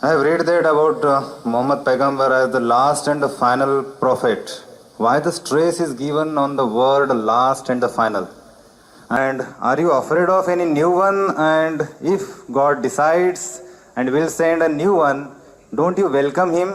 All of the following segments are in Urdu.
I have read that about Muhammad Paigambar as the last and the final prophet. Why the stress is given on the word last and the final? And are you afraid of any new one? And if God decides and will send a new one, don't you welcome him?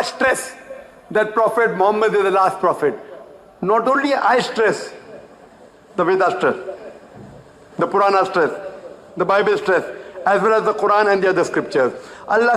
Stress that Prophet Muhammad is the last prophet. Not only I stress, the Vedas stress, the Purana stress, the Bible stress, as well as the Quran and the other scriptures. Allah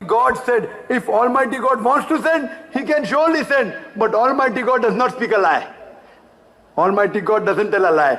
God said, if Almighty God wants to send, He can surely send. But Almighty God does not speak a lie. Almighty God doesn't tell a lie.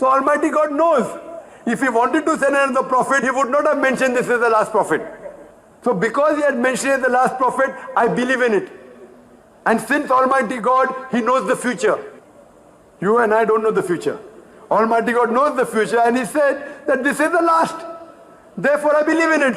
So Almighty God knows. If He wanted to send another prophet, He would not have mentioned this as the last prophet. So because He had mentioned it as the last prophet, I believe in it. And since Almighty God, He knows the future. You and I don't know the future. Almighty God knows the future and He said that this is the last. Therefore I believe in it.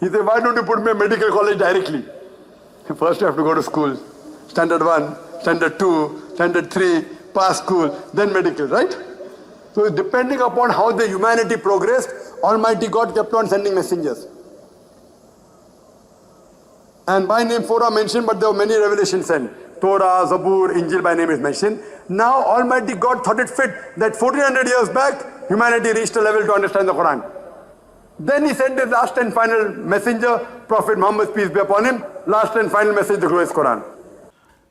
He said, why don't you put me in medical college directly? First you have to go to school. Standard 1, Standard 2, Standard 3, pass school, then medical, right? So depending upon how the humanity progressed, Almighty God kept on sending messengers. And by name 4 are mentioned, but there were many revelations sent. Torah, Zabur, Injil by name is mentioned. Now Almighty God thought it fit that 1400 years back, humanity reached a level to understand the Quran. Then he sent his last and final messenger, Prophet Muhammad, peace be upon him, last and final message, the glorious Quran.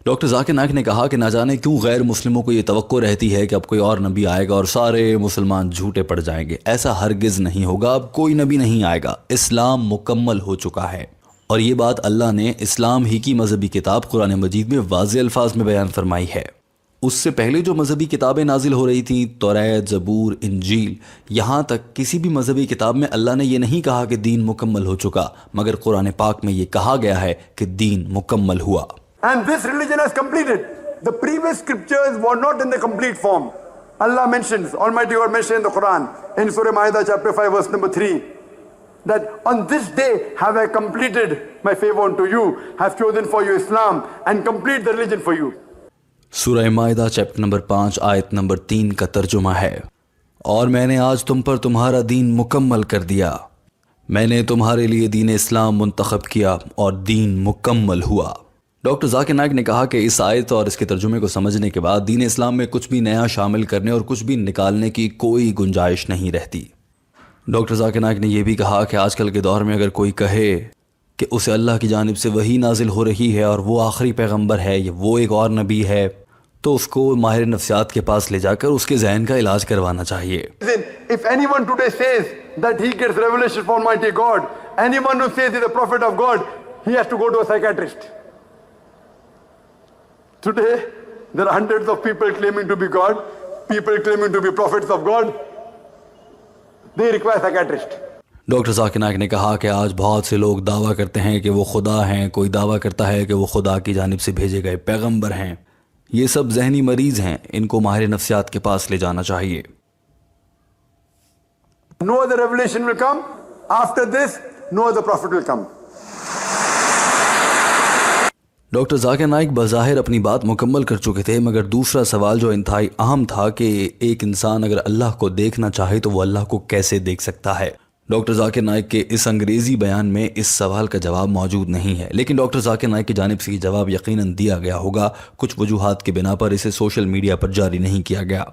Doctor Zakir Naik نے کہا کہ نہ جانے کیوں غیر مسلموں کو یہ توقع رہتی ہے کہ اب کوئی اور نبی آئے گا اور سارے مسلمان جھوٹے پڑ جائیں گے. ایسا ہرگز نہیں ہوگا. اب کوئی نبی نہیں آئے گا. اسلام مکمل ہو چکا ہے. اور یہ بات اللہ نے اسلام ہی کی مذہبی کتاب قرآن مجید میں واضح الفاظ میں بیان فرمائی ہے. اس سے پہلے جو مذہبی کتابیں نازل ہو رہی تھیں، توریت، زبور، انجیل، یہاں تک کسی بھی مذہبی کتاب میں اللہ نے یہ نہیں کہا کہ دین مکمل ہو چکا، مگر قرآن پاک میں یہ کہا گیا ہے کہ دین مکمل ہوا. And this religion has completed. The previous scriptures were not in the complete form. Allah mentions, Almighty God mentioned in the Quran, in Surah Ma'idah chapter 5 verse number 3, that on this day have I completed my favor unto you, have chosen for you Islam and complete the religion for you. سورہ مائدہ چیپٹر نمبر 5 آیت نمبر 3 کا ترجمہ ہے، اور میں نے آج تم پر تمہارا دین مکمل کر دیا. میں نے تمہارے لیے دین اسلام منتخب کیا اور دین مکمل ہوا. ڈاکٹر ذاکر نائک نے کہا کہ اس آیت اور اس کے ترجمے کو سمجھنے کے بعد دین اسلام میں کچھ بھی نیا شامل کرنے اور کچھ بھی نکالنے کی کوئی گنجائش نہیں رہتی. ڈاکٹر ذاکر نائک نے یہ بھی کہا کہ آج کل کے دور میں اگر کوئی کہے کہ اسے اللہ کی جانب سے وحی نازل ہو رہی ہے اور وہ آخری پیغمبر ہے یا وہ ایک اور نبی ہے، تو اس کو ماہر نفسیات کے پاس لے جا کر اس کے ذہن کا علاج کروانا چاہیے. If anyone today says that he gets revelation from Almighty God, anyone who says he's a prophet of God, he has to go to a psychiatrist. Today, there are hundreds of people claiming to be God, people claiming to be prophets of God. They require psychiatrist. Doctor Zakir Naik نے کہا کہ آج بہت سے لوگ دعویٰ کرتے ہیں کہ وہ خدا ہیں، کوئی دعویٰ کرتا ہے کہ وہ خدا کی جانب سے بھیجے گئے پیغمبر ہیں. یہ سب ذہنی مریض ہیں، ان کو ماہر نفسیات کے پاس لے جانا چاہیے. No other revelation will come. After this, no other prophet will come. Doctor Zakir Naik بظاہر اپنی بات مکمل کر چکے تھے، مگر دوسرا سوال جو انتہائی اہم تھا کہ ایک انسان اگر اللہ کو دیکھنا چاہے تو وہ اللہ کو کیسے دیکھ سکتا ہے. ڈاکٹر ذاکر نائک کے اس انگریزی بیان میں اس سوال کا جواب موجود نہیں ہے، لیکن ڈاکٹر ذاکر نائک کی جانب سے یہ جواب یقیناً دیا گیا ہوگا. کچھ وجوہات کے بنا پر اسے سوشل میڈیا پر جاری نہیں کیا گیا.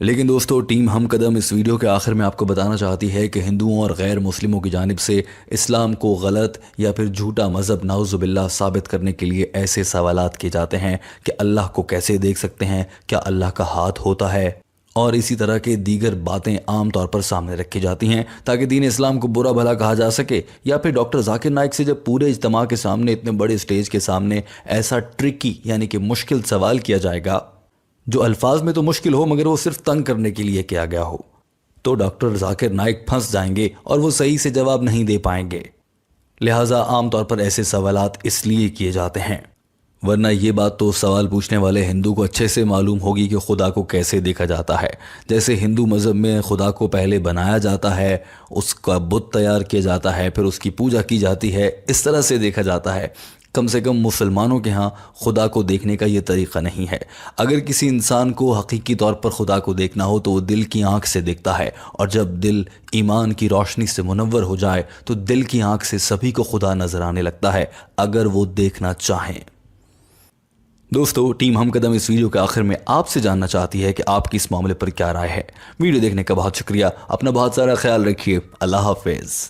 لیکن دوستو، ٹیم ہم قدم اس ویڈیو کے آخر میں آپ کو بتانا چاہتی ہے کہ ہندوؤں اور غیر مسلموں کی جانب سے اسلام کو غلط یا پھر جھوٹا مذہب نعوذ باللہ ثابت کرنے کے لیے ایسے سوالات کیے جاتے ہیں کہ اللہ کو کیسے دیکھ سکتے ہیں، کیا اللہ کا ہاتھ ہوتا ہے، اور اسی طرح کے دیگر باتیں عام طور پر سامنے رکھی جاتی ہیں تاکہ دین اسلام کو برا بھلا کہا جا سکے. یا پھر ڈاکٹر ذاکر نائک سے جب پورے اجتماع کے سامنے، اتنے بڑے اسٹیج کے سامنے ایسا ٹرکی یعنی کہ مشکل سوال کیا جائے گا جو الفاظ میں تو مشکل ہو مگر وہ صرف تنگ کرنے کے لیے کیا گیا ہو، تو ڈاکٹر ذاکر نائک پھنس جائیں گے اور وہ صحیح سے جواب نہیں دے پائیں گے. لہٰذا عام طور پر ایسے سوالات اس لیے کیے جاتے ہیں، ورنہ یہ بات تو سوال پوچھنے والے ہندو کو اچھے سے معلوم ہوگی کہ خدا کو کیسے دیکھا جاتا ہے. جیسے ہندو مذہب میں خدا کو پہلے بنایا جاتا ہے، اس کا بت تیار کیا جاتا ہے، پھر اس کی پوجا کی جاتی ہے، اس طرح سے دیکھا جاتا ہے. کم سے کم مسلمانوں کے ہاں خدا کو دیکھنے کا یہ طریقہ نہیں ہے. اگر کسی انسان کو حقیقی طور پر خدا کو دیکھنا ہو تو وہ دل کی آنکھ سے دیکھتا ہے، اور جب دل ایمان کی روشنی سے منور ہو جائے تو دل کی آنکھ سے سبھی کو خدا نظر آنے لگتا ہے اگر وہ دیکھنا چاہیں. دوستو، ٹیم ہم قدم اس ویڈیو کے آخر میں آپ سے جاننا چاہتی ہے کہ آپ کی اس معاملے پر کیا رائے ہے. ویڈیو دیکھنے کا بہت شکریہ. اپنا بہت سارا خیال رکھیے. اللہ حافظ.